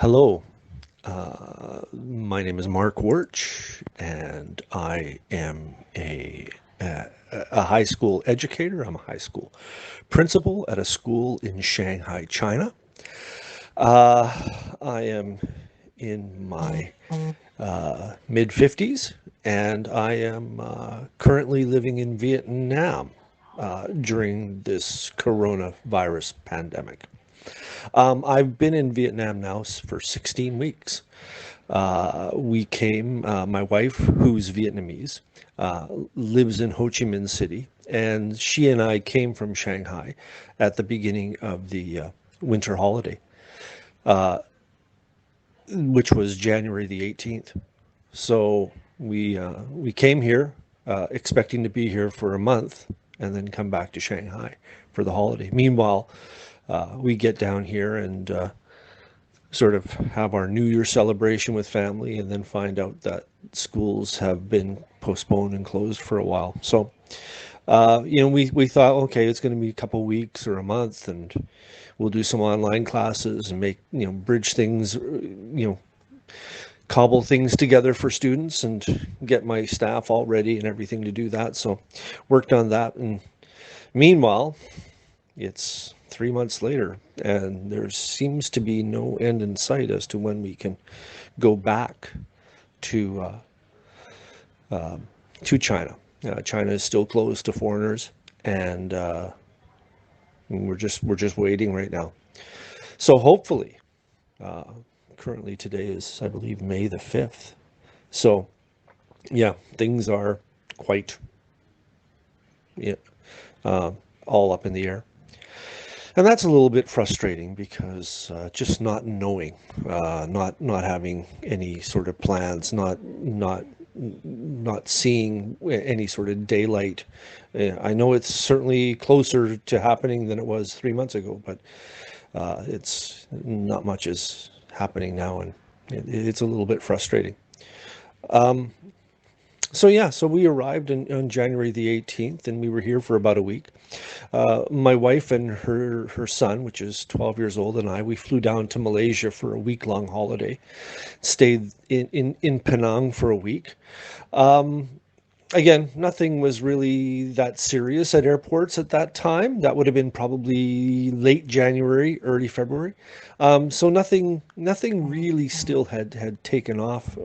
Hello, my name is Mark Wirch, and I am a high school educator. I'm a high school principal at a school in Shanghai, China. I am in my mid 50s, and I am currently living in Vietnam during this coronavirus pandemic. I've been in Vietnam now for 16 weeks. We came, my wife, who's Vietnamese, lives in Ho Chi Minh City, and she and I came from Shanghai at the beginning of the winter holiday, which was January the 18th. So we came here expecting to be here for a month and then come back to Shanghai for the holiday. Meanwhile, we get down here and sort of have our New Year celebration with family, and then find out that schools have been postponed and closed for a while. So, we thought, okay, it's going to be a couple weeks or a month, and we'll do some online classes and make, bridge things, cobble things together for students and get my staff all ready and everything to do that. So, worked on that. And meanwhile, it's 3 months later, and there seems to be no end in sight as to when we can go back to to China. China is still closed to foreigners, and we're just waiting right now. So hopefully, uh, currently today is, I believe, May the 5th. So yeah, things are quite, yeah, uh, all up in the air. And that's a little bit frustrating because just not knowing, not having any sort of plans, not seeing any sort of daylight. I know it's certainly closer to happening than it was 3 months ago, but it's not much is happening now, and it's a little bit frustrating. So yeah, so we arrived on January the 18th, and we were here for about a week. My wife and her son, which is 12 years old, and we flew down to Malaysia for a week-long holiday. Stayed in Penang for a week. Again, nothing was really that serious at airports at that time. That would have been probably late January, early February. So nothing really still had taken off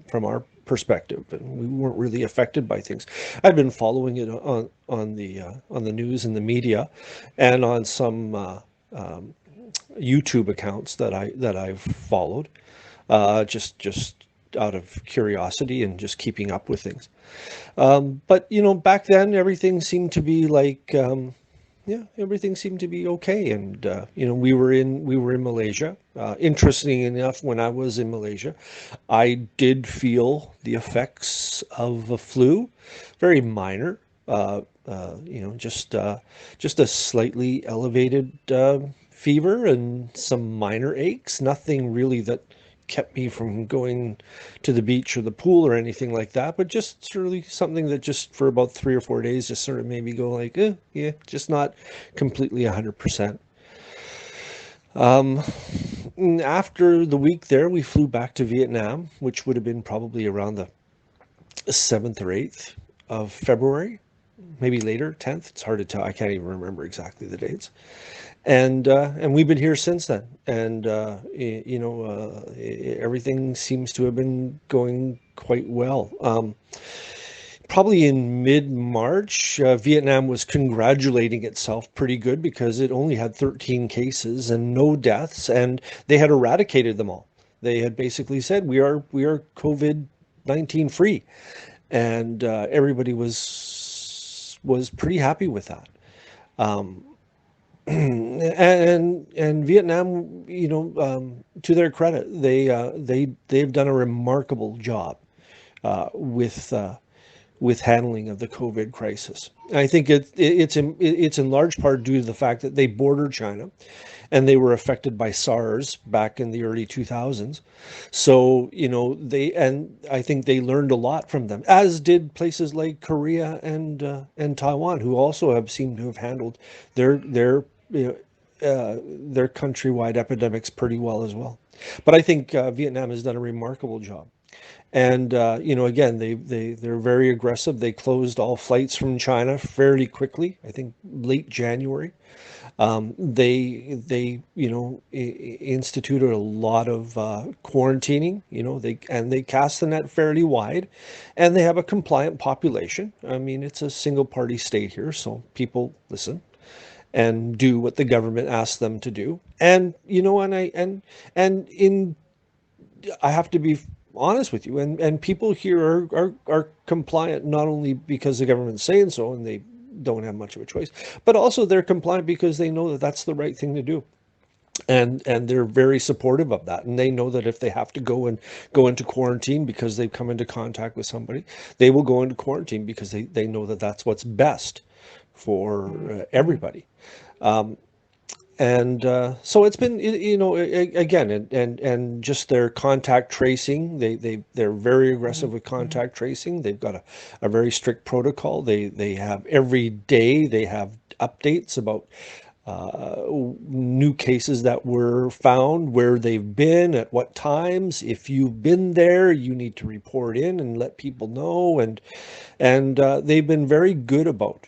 from our perspective, and we weren't really affected by things. I've been following it on the news and the media, and on some YouTube accounts that I've followed, just out of curiosity and just keeping up with things. But back then everything seemed to be like, yeah, everything seemed to be okay. And we were in Malaysia. Interesting enough, when I was in Malaysia, I did feel the effects of a flu, very minor. Just a slightly elevated fever and some minor aches. Nothing really that kept me from going to the beach or the pool or anything like that, but just sort of something that just for about 3 or 4 days just sort of made me go like, yeah, just not completely 100%. Um, After the week there, we flew back to Vietnam, which would have been probably around the 7th or 8th of February, maybe later, 10th. It's hard to tell. I can't even remember exactly the dates. And we've been here since then. And everything seems to have been going quite well. Probably in mid-March, Vietnam was congratulating itself pretty good because it only had 13 cases and no deaths, and they had eradicated them all. They had basically said we are COVID-19 free, and everybody was pretty happy with that. Um, and Vietnam, to their credit, they've done a remarkable job with handling of the COVID crisis. I think it's in large part due to the fact that they border China, and they were affected by SARS back in the early 2000s. So, and I think they learned a lot from them, as did places like Korea and Taiwan, who also have seemed to have handled their their countrywide epidemics pretty well as well. But I think Vietnam has done a remarkable job. And again, they're very aggressive. They closed all flights from China fairly quickly. I think late January. They instituted a lot of quarantining. They cast the net fairly wide, and they have a compliant population. I mean, it's a single party state here, so people listen and do what the government asks them to do. And you know, and in I have to be honest with you, and people here are compliant not only because the government's saying so and they don't have much of a choice, but also they're compliant because they know that that's the right thing to do. And they're very supportive of that, and they know that if they have to go into quarantine because they've come into contact with somebody, they will go into quarantine because they know that that's what's best for everybody. Um, and so it's been, again, and just their contact tracing. They're very aggressive with contact tracing. They've got a very strict protocol. They have every day they have updates about new cases that were found, where they've been, at what times. If you've been there, you need to report in and let people know. And they've been very good about,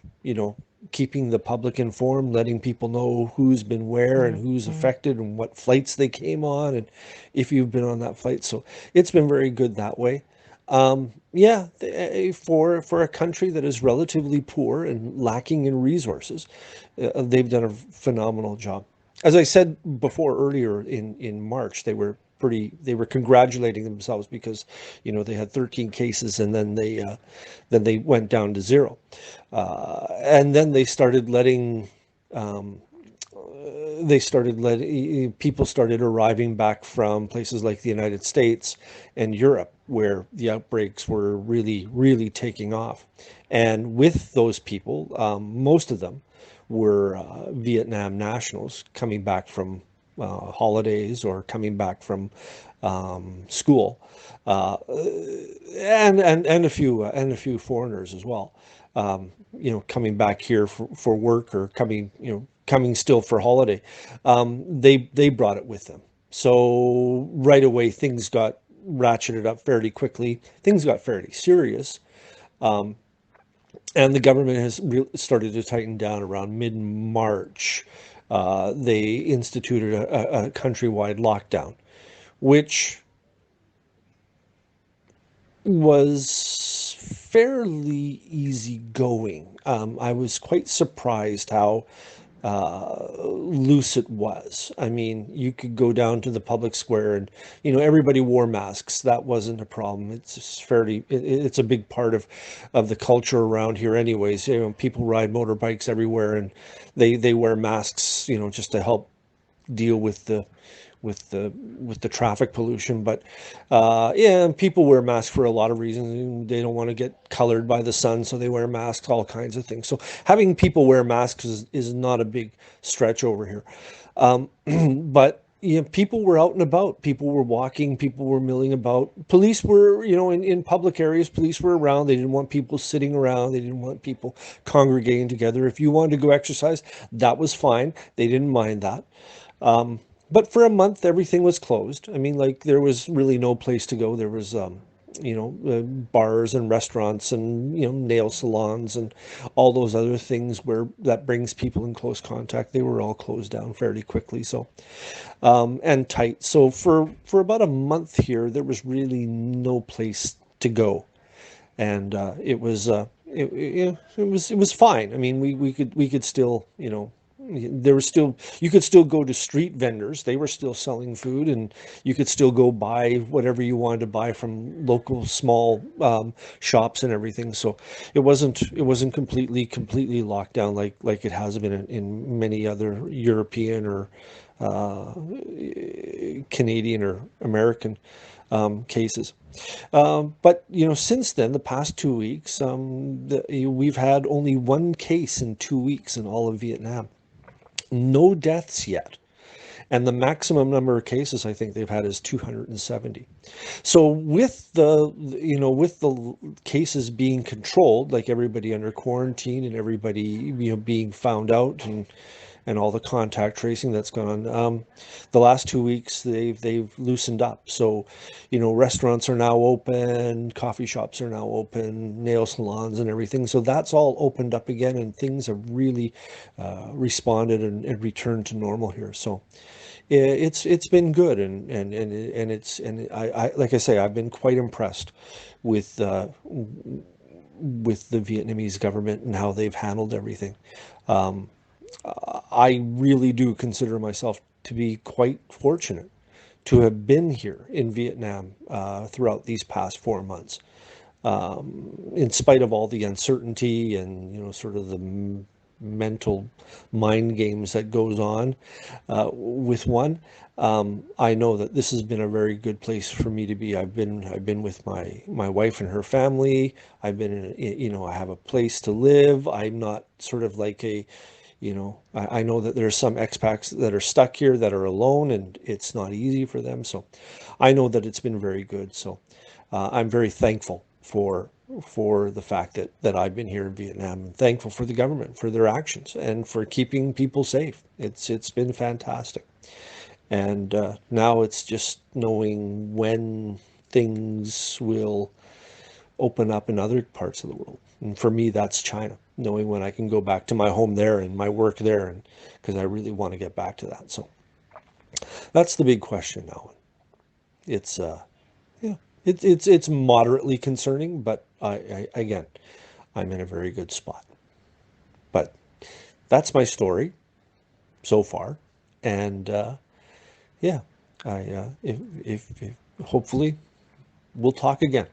keeping the public informed, letting people know who's been where and who's affected and what flights they came on and if you've been on that flight. So it's been very good that way. Yeah, for a country that is relatively poor and lacking in resources, they've done a phenomenal job. As I said before, earlier in March, they were congratulating themselves because they had 13 cases, and then they went down to zero, and then um, people started arriving back from places like the United States and Europe, where the outbreaks were really, really taking off. And with those people, most of them were Vietnam nationals coming back from holidays or coming back from school, uh, and a few foreigners as well. Coming back here for work, or coming still for holiday. They brought it with them. So right away things got ratcheted up fairly quickly. Things got fairly serious. Um, and the government has started to tighten down around mid-March. They instituted a countrywide lockdown, which was fairly easygoing. I was quite surprised how loose it was. I mean, you could go down to the public square, and everybody wore masks. That wasn't a problem. It's just it's a big part of the culture around here anyways. People ride motorbikes everywhere, and they wear masks, just to help deal with the traffic pollution. But yeah, people wear masks for a lot of reasons. They don't want to get colored by the sun, so they wear masks, all kinds of things. So having people wear masks is not a big stretch over here. But people were out and about. People were walking. People were milling about. Police were, in public areas, police were around. They didn't want people sitting around. They didn't want people congregating together. If you wanted to go exercise, that was fine. They didn't mind that. Um, but for a month, everything was closed. I mean, like, there was really no place to go. There was, bars and restaurants and, nail salons and all those other things where that brings people in close contact. They were all closed down fairly quickly. So, and tight. So for about a month here, there was really no place to go. And it was fine. I mean, we could still, there was still you could still go to street vendors. They were still selling food, and you could still go buy whatever you wanted to buy from local small shops and everything. So it wasn't completely locked down like it has been in many other European or uh, Canadian or American cases. But since then, the past 2 weeks, we've had only one case in 2 weeks in all of Vietnam. No deaths yet. And the maximum number of cases I think they've had is 270. So with the cases being controlled, like everybody under quarantine and everybody being found out, and all the contact tracing that's gone on. The last 2 weeks they've loosened up. So, restaurants are now open, coffee shops are now open, nail salons and everything. So that's all opened up again, and things have really responded and returned to normal here. So it's been good, and like I say, I've been quite impressed with with the Vietnamese government and how they've handled everything. Um, I really do consider myself to be quite fortunate to have been here in Vietnam throughout these past 4 months, in spite of all the uncertainty and sort of the mental mind games that goes on with one. I know that this has been a very good place for me to be. I've been with my wife and her family. I've been I have a place to live. I'm not sort of like I know that there's some expats that are stuck here that are alone, and it's not easy for them. So I know that it's been very good. So I'm very thankful for the fact that I've been here in Vietnam, and thankful for the government for their actions and for keeping people safe. It's been fantastic. And now it's just knowing when things will open up in other parts of the world. And for me, that's China, knowing when I can go back to my home there and my work there, and because I really want to get back to that. So that's the big question now. It's yeah, it's moderately concerning, but again, I'm in a very good spot. But that's my story so far, and yeah, if hopefully we'll talk again.